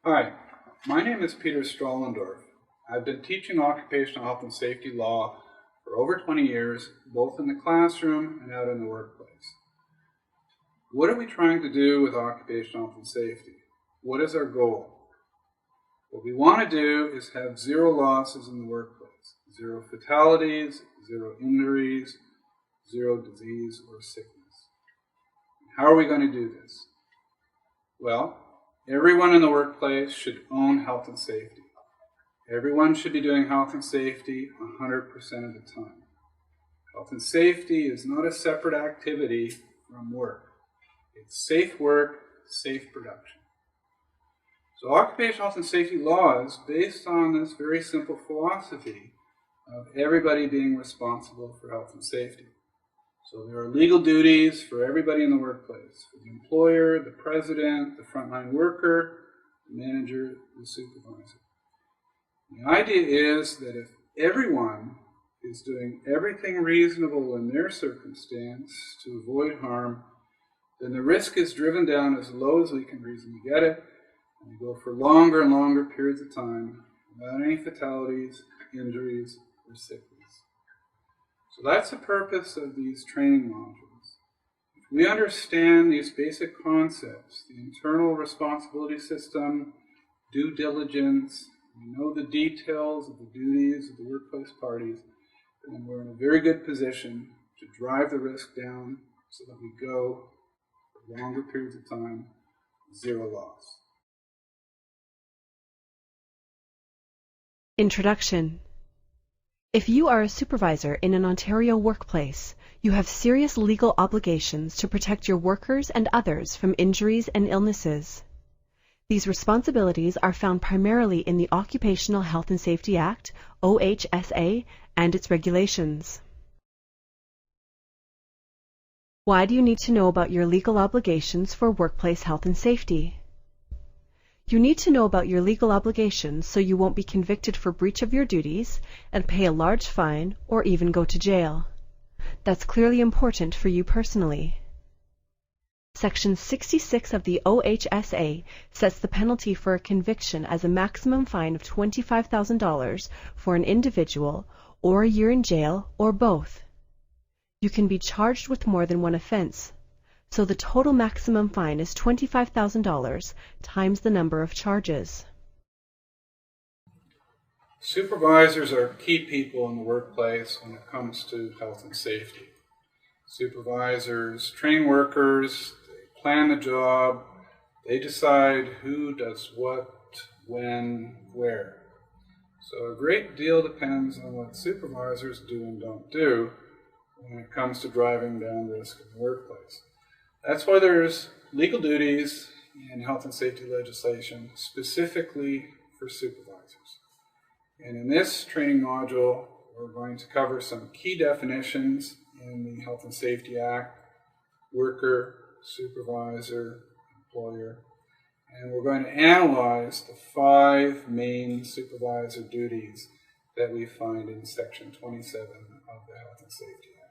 Hi, my name is Peter Strollendorf. I've been teaching occupational health and safety law for over 20 years, both in the classroom and out in the workplace. What are we trying to do with occupational health and safety? What is our goal? What we want to do is have zero losses in the workplace, zero fatalities, zero injuries, zero disease or sickness. How are we going to do this? Well, everyone in the workplace should own health and safety. Everyone should be doing health and safety 100% of the time. Health and safety is not a separate activity from work. It's safe work, safe production. So occupational health and safety law is based on this very simple philosophy of everybody being responsible for health and safety. So there are legal duties for everybody in the workplace, for the employer, the president, the frontline worker, the manager, the supervisor. The idea is that if everyone is doing everything reasonable in their circumstance to avoid harm, then the risk is driven down as low as we can reasonably get it, and we go for longer and longer periods of time without any fatalities, injuries, or sickness. So that's the purpose of these training modules. If we understand these basic concepts, the internal responsibility system, due diligence, we know the details of the duties of the workplace parties, then we're in a very good position to drive the risk down so that we go for longer periods of time, zero loss. Introduction. If you are a supervisor in an Ontario workplace, you have serious legal obligations to protect your workers and others from injuries and illnesses. These responsibilities are found primarily in the Occupational Health and Safety Act, OHSA, and its regulations. Why do you need to know about your legal obligations for workplace health and safety? You need to know about your legal obligations so you won't be convicted for breach of your duties and pay a large fine or even go to jail. That's clearly important for you personally. Section 66 of the OHSA sets the penalty for a conviction as a maximum fine of $25,000 for an individual, or a year in jail, or both. You can be charged with more than one offense, so the total maximum fine is $25,000 times the number of charges. Supervisors are key people in the workplace when it comes to health and safety. Supervisors train workers, they plan the job, they decide who does what, when, where. So a great deal depends on what supervisors do and don't do when it comes to driving down risk in the workplace. That's why there's legal duties in health and safety legislation specifically for supervisors. And in this training module, we're going to cover some key definitions in the Health and Safety Act: worker, supervisor, employer. And we're going to analyze the 5 main supervisor duties that we find in Section 27 of the Health and Safety Act.